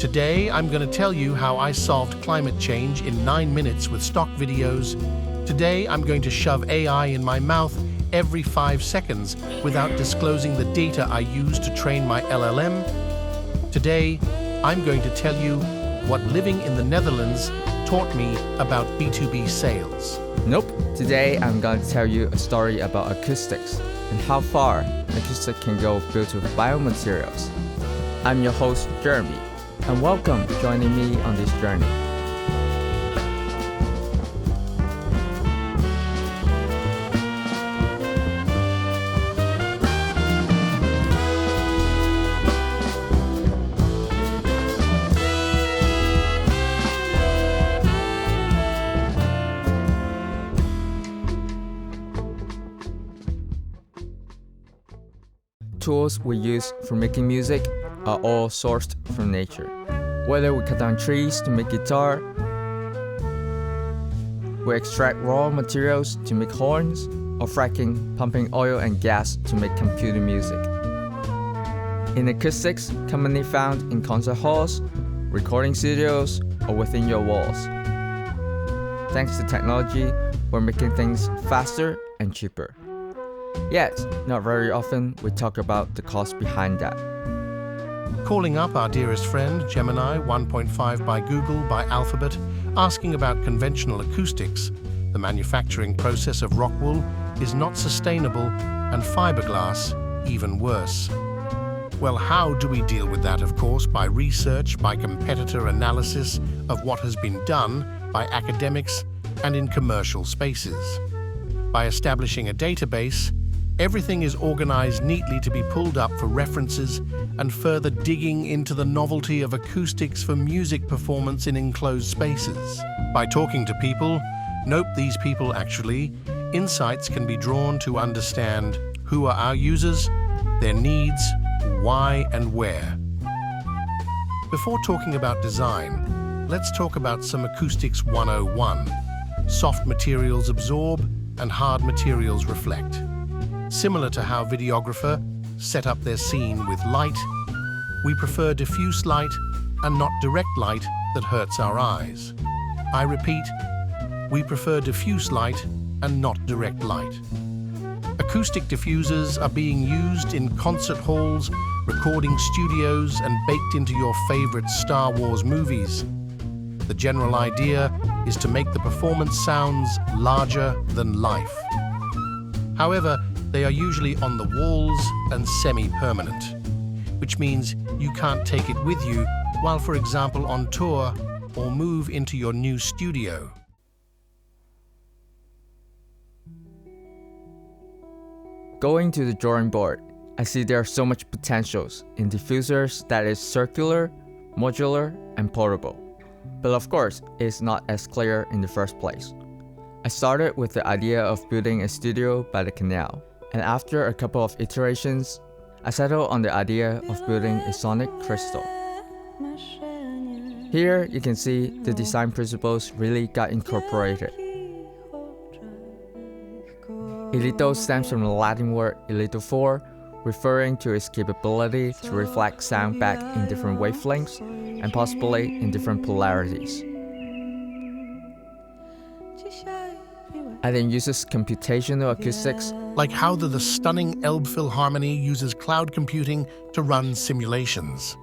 Today, I'm going to tell you how I solved climate change in 9 minutes with stock videos. Today, I'm going to shove AI in my mouth every 5 seconds without disclosing the data I used to train my LLM. Today, I'm going to tell you what living in the Netherlands taught me about B2B sales. Nope. Today, I'm going to tell you a story about acoustics and how far acoustic can go built with biomaterials. I'm your host, Jeremy, and welcome joining me on this journey. Tools we use for making music are all sourced from nature. Whether we cut down trees to make guitar, we extract raw materials to make horns, or fracking, pumping oil and gas to make computer music. In acoustics, commonly found in concert halls, recording studios, or within your walls. Thanks to technology, we're making things faster and cheaper. Yet, not very often we talk about the cost behind that. Calling up our dearest friend, Gemini 1.5 by Google by Alphabet, asking about conventional acoustics. The manufacturing process of rock wool is not sustainable, and fiberglass even worse. Well, how do we deal with that? Of course, by research, by competitor analysis of what has been done by academics and in commercial spaces. By establishing a database, everything is organized neatly to be pulled up for references and further digging into the novelty of acoustics for music performance in enclosed spaces. By talking to people, nope, these people actually, insights can be drawn to understand who are our users, their needs, why and where. Before talking about design, let's talk about some Acoustics 101. Soft materials absorb and hard materials reflect. Similar to how videographer set up their scene with light, we prefer diffuse light and not direct light that hurts our eyes. I repeat, we prefer diffuse light and not direct light. Acoustic diffusers are being used in concert halls, recording studios, and baked into your favorite Star Wars movies. The general idea is to make the performance sounds larger than life. However, they are usually on the walls and semi-permanent, which means you can't take it with you while, for example, on tour or move into your new studio. Going to the drawing board, I see there are so much potentials in diffusers that is circular, modular, and portable. But of course, it's not as clear in the first place. I started with the idea of building a studio by the canal, and after a couple of iterations, I settled on the idea of building a sonic crystal. Here you can see the design principles really got incorporated. Irido stems from the Latin word irido, referring to its capability to reflect sound back in different wavelengths and possibly in different polarities. I then uses computational acoustics, like how the stunning Elbe Philharmonie uses cloud computing to run simulations.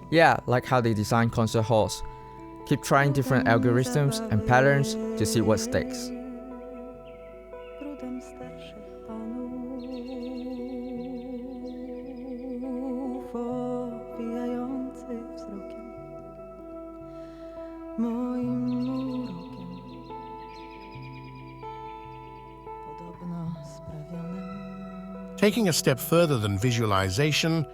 Yeah, like how they design concert halls. Keep trying different algorithms and patterns to see what sticks. Taking a step further than visualization,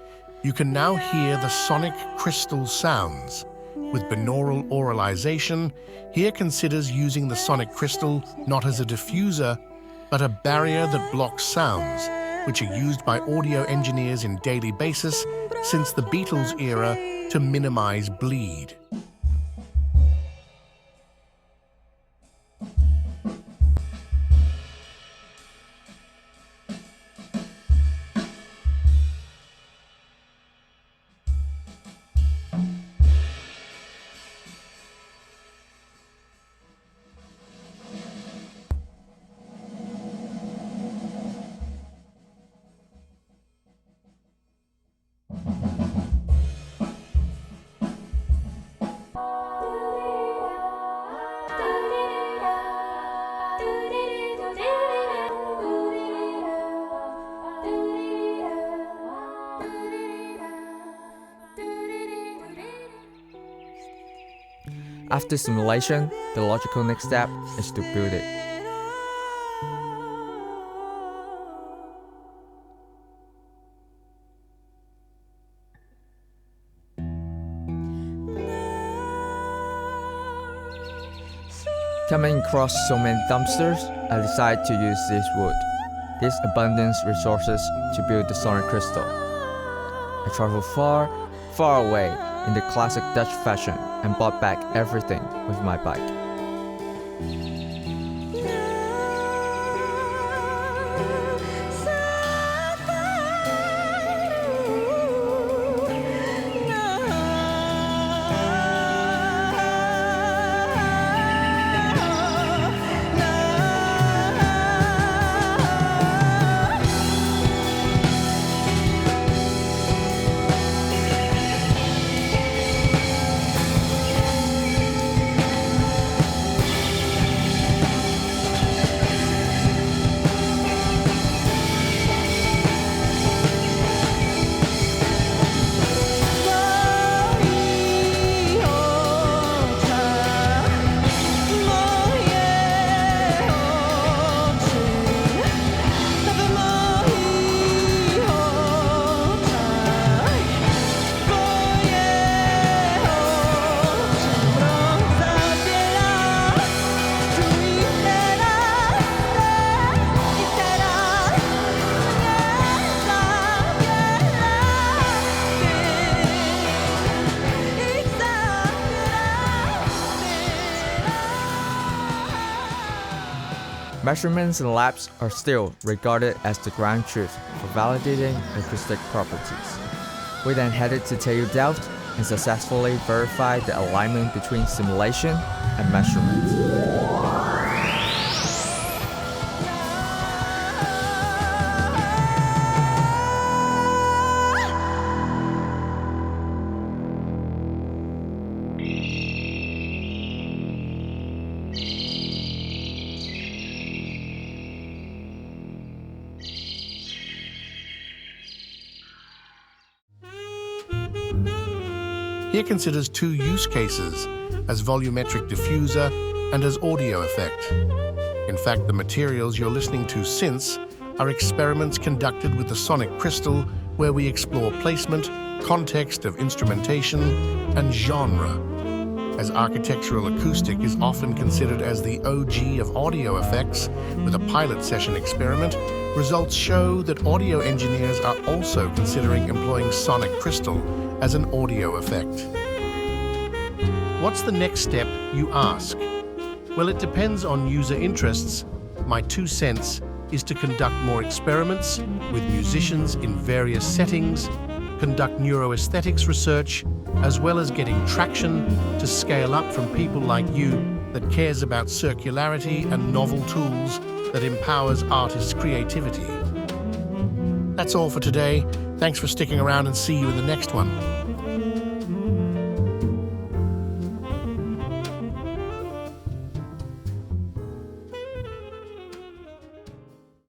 you can now hear the sonic crystal sounds. With binaural auralization, here considers using the sonic crystal not as a diffuser, but a barrier that blocks sounds, which are used by audio engineers in daily basis since the Beatles era to minimize bleed. After simulation, the logical next step is to build it. Coming across so many dumpsters, I decided to use this wood, this abundant resources to build the sonic crystal. I traveled far, far away in the classic Dutch fashion and brought back everything with my bike. Measurements in labs are still regarded as the ground truth for validating acoustic properties. We then headed to TU Delft and successfully verified the alignment between simulation and measurement. Here considers two use cases, as volumetric diffuser and as audio effect. In fact, the materials you're listening to since are experiments conducted with the sonic crystal where we explore placement, context of instrumentation, and genre. As architectural acoustic is often considered as the OG of audio effects, with a pilot session experiment, results show that audio engineers are also considering employing sonic crystal as an audio effect. What's the next step, you ask? Well, it depends on user interests. My 2 cents is to conduct more experiments with musicians in various settings, conduct neuroaesthetics research, as well as getting traction to scale up from people like you that cares about circularity and novel tools that empowers artists' creativity. That's all for today. Thanks for sticking around and see you in the next one.